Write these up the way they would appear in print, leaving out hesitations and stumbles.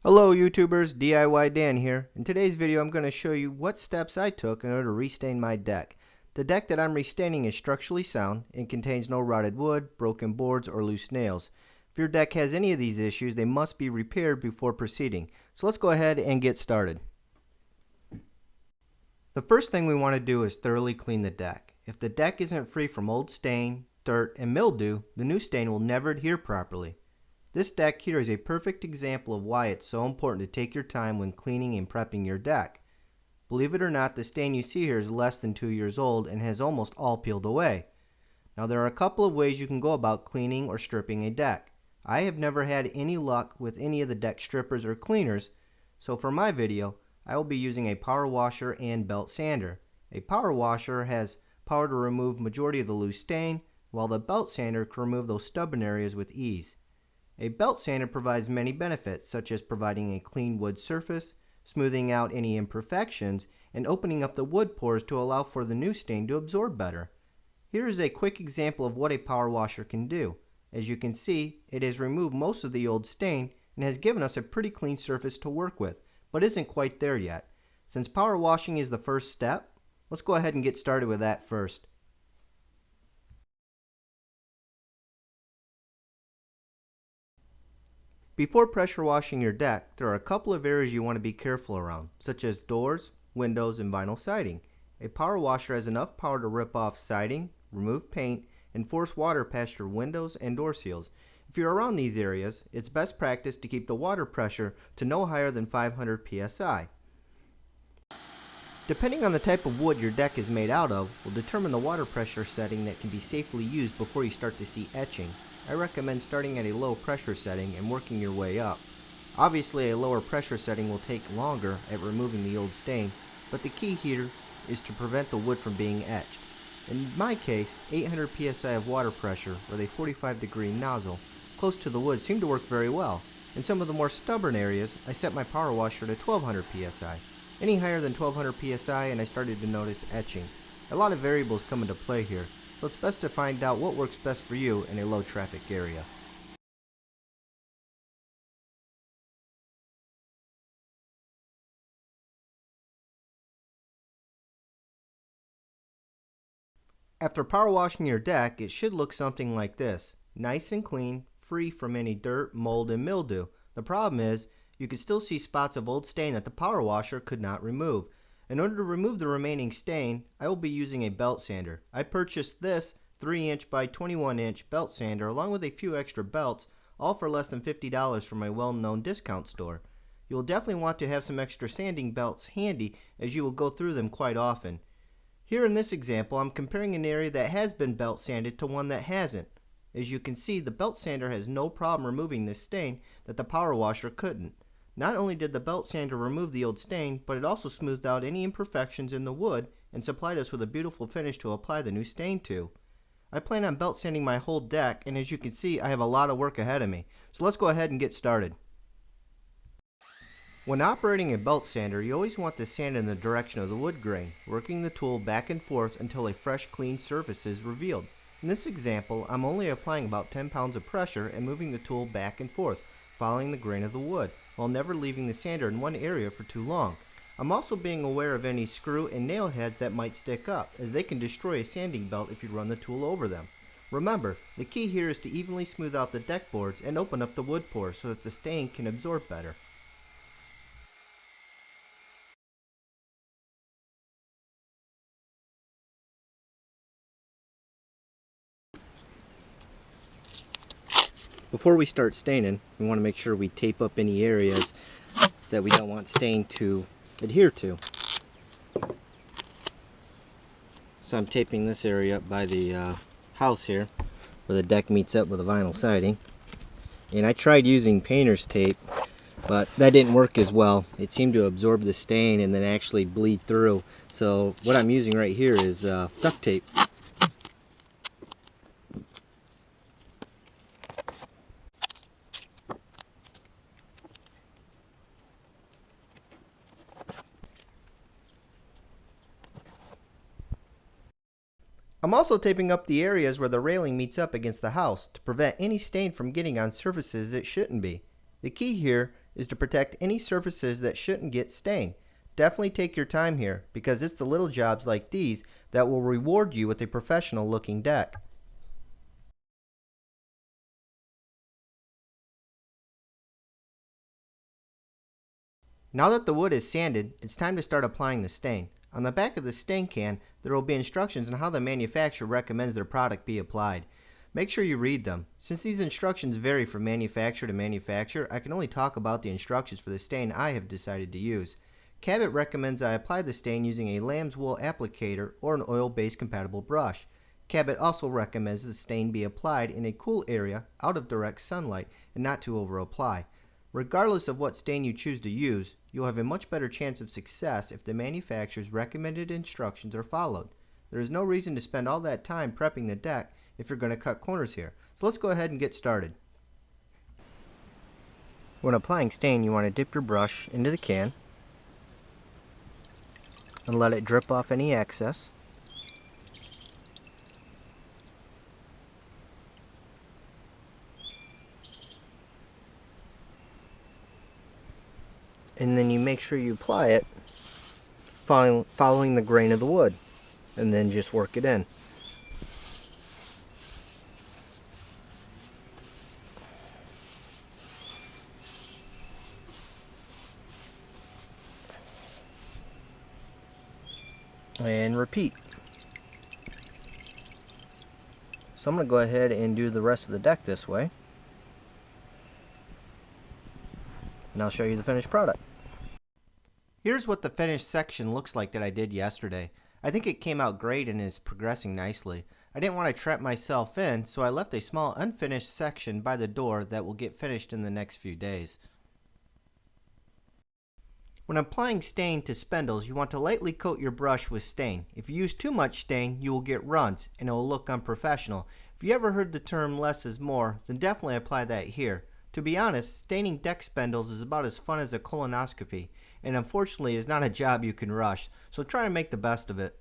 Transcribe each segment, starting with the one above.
Hello YouTubers, DIY Dan here. In today's video I'm going to show you what steps I took in order to restain my deck. The deck that I'm restaining is structurally sound and contains no rotted wood, broken boards, or loose nails. If your deck has any of these issues, they must be repaired before proceeding. So let's go ahead and get started. The first thing we want to do is thoroughly clean the deck. If the deck isn't free from old stain, dirt, and mildew, the new stain will never adhere properly. This deck here is a perfect example of why it's so important to take your time when cleaning and prepping your deck. Believe it or not, the stain you see here is less than 2 years old and has almost all peeled away. Now there are a couple of ways you can go about cleaning or stripping a deck. I have never had any luck with any of the deck strippers or cleaners, so for my video, I will be using a power washer and belt sander. A power washer has power to remove majority of the loose stain, while the belt sander can remove those stubborn areas with ease. A belt sander provides many benefits, such as providing a clean wood surface, smoothing out any imperfections, and opening up the wood pores to allow for the new stain to absorb better. Here is a quick example of what a power washer can do. As you can see, it has removed most of the old stain and has given us a pretty clean surface to work with, but isn't quite there yet. Since power washing is the first step, let's go ahead and get started with that first. Before pressure washing your deck, there are a couple of areas you want to be careful around, such as doors, windows, and vinyl siding. A power washer has enough power to rip off siding, remove paint, and force water past your windows and door seals. If you're around these areas, it's best practice to keep the water pressure to no higher than 500 psi. Depending on the type of wood your deck is made out of, will determine the water pressure setting that can be safely used before you start to see etching. I recommend starting at a low pressure setting and working your way up. Obviously, a lower pressure setting will take longer at removing the old stain, but the key here is to prevent the wood from being etched. In my case, 800 psi of water pressure with a 45-degree nozzle close to the wood seemed to work very well. In some of the more stubborn areas, I set my power washer to 1200 psi. Any higher than 1200 psi and I started to notice etching. A lot of variables come into play here, so it's best to find out what works best for you in a low traffic area. After power washing your deck, it should look something like this. Nice and clean, free from any dirt, mold, and mildew. The problem is, you can still see spots of old stain that the power washer could not remove. In order to remove the remaining stain, I will be using a belt sander. I purchased this 3-inch by 21-inch belt sander along with a few extra belts, all for less than $50 from my well-known discount store. You will definitely want to have some extra sanding belts handy as you will go through them quite often. Here in this example, I'm comparing an area that has been belt sanded to one that hasn't. As you can see, the belt sander has no problem removing this stain that the power washer couldn't. Not only did the belt sander remove the old stain, but it also smoothed out any imperfections in the wood and supplied us with a beautiful finish to apply the new stain to. I plan on belt sanding my whole deck, and as you can see, I have a lot of work ahead of me. So let's go ahead and get started. When operating a belt sander, you always want to sand in the direction of the wood grain, working the tool back and forth until a fresh, clean surface is revealed. In this example, I'm only applying about 10 pounds of pressure and moving the tool back and forth, following the grain of the wood, while never leaving the sander in one area for too long. I'm also being aware of any screw and nail heads that might stick up, as they can destroy a sanding belt if you run the tool over them. Remember, the key here is to evenly smooth out the deck boards and open up the wood pores so that the stain can absorb better. Before we start staining, we want to make sure we tape up any areas that we don't want stain to adhere to. So I'm taping this area up by the house here, where the deck meets up with the vinyl siding. And I tried using painter's tape, but that didn't work as well. It seemed to absorb the stain and then actually bleed through. So what I'm using right here is duct tape. I'm also taping up the areas where the railing meets up against the house to prevent any stain from getting on surfaces it shouldn't be. The key here is to protect any surfaces that shouldn't get stained. Definitely take your time here because it's the little jobs like these that will reward you with a professional looking deck. Now that the wood is sanded, it's time to start applying the stain. On the back of the stain can, there will be instructions on how the manufacturer recommends their product be applied. Make sure you read them. Since these instructions vary from manufacturer to manufacturer, I can only talk about the instructions for the stain I have decided to use. Cabot recommends I apply the stain using a lamb's wool applicator or an oil-based compatible brush. Cabot also recommends the stain be applied in a cool area out of direct sunlight and not to over-apply. Regardless of what stain you choose to use, you'll have a much better chance of success if the manufacturer's recommended instructions are followed. There is no reason to spend all that time prepping the deck if you're going to cut corners here. So let's go ahead and get started. When applying stain, you want to dip your brush into the can and let it drip off any excess. And then you make sure you apply it following the grain of the wood, and then just work it in. And repeat. So I'm going to go ahead and do the rest of the deck this way, and I'll show you the finished product. Here's what the finished section looks like that I did yesterday. I think it came out great and is progressing nicely. I didn't want to trap myself in, so I left a small unfinished section by the door that will get finished in the next few days. When applying stain to spindles, you want to lightly coat your brush with stain. If you use too much stain, you will get runs and it will look unprofessional. If you ever heard the term less is more, then definitely apply that here. To be honest, staining deck spindles is about as fun as a colonoscopy, and unfortunately is not a job you can rush, so try and make the best of it.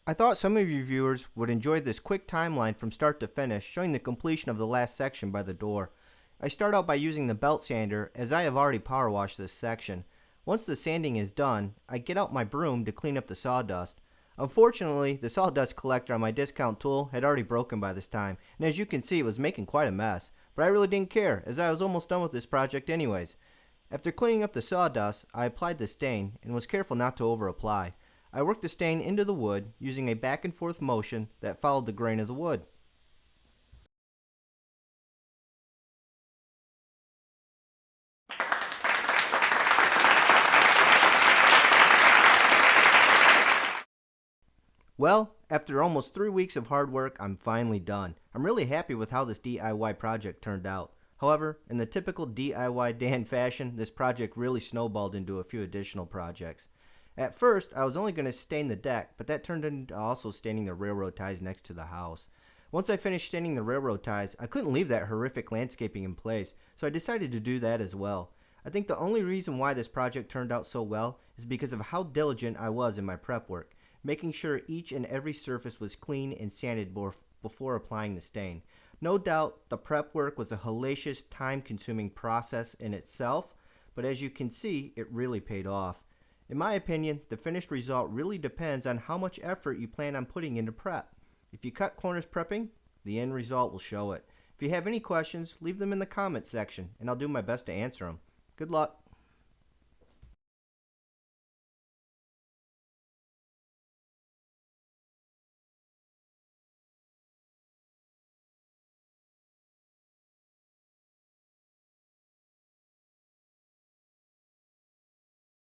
I thought some of you viewers would enjoy this quick timeline from start to finish, showing the completion of the last section by the door. I start out by using the belt sander, as I have already power washed this section. Once the sanding is done, I get out my broom to clean up the sawdust. Unfortunately, the sawdust collector on my discount tool had already broken by this time, and as you can see, it was making quite a mess. But I really didn't care, as I was almost done with this project anyways. After cleaning up the sawdust, I applied the stain, and was careful not to over-apply. I worked the stain into the wood using a back and forth motion that followed the grain of the wood. Well, after almost 3 weeks of hard work, I'm finally done. I'm really happy with how this DIY project turned out. However, in the typical DIY Dan fashion, this project really snowballed into a few additional projects. At first, I was only going to stain the deck, but that turned into also staining the railroad ties next to the house. Once I finished staining the railroad ties, I couldn't leave that horrific landscaping in place, so I decided to do that as well. I think the only reason why this project turned out so well is because of how diligent I was in my prep work, making sure each and every surface was clean and sanded before applying the stain. No doubt, the prep work was a hellacious, time-consuming process in itself, but as you can see, it really paid off. In my opinion, the finished result really depends on how much effort you plan on putting into prep. If you cut corners prepping, the end result will show it. If you have any questions, leave them in the comments section, and I'll do my best to answer them. Good luck!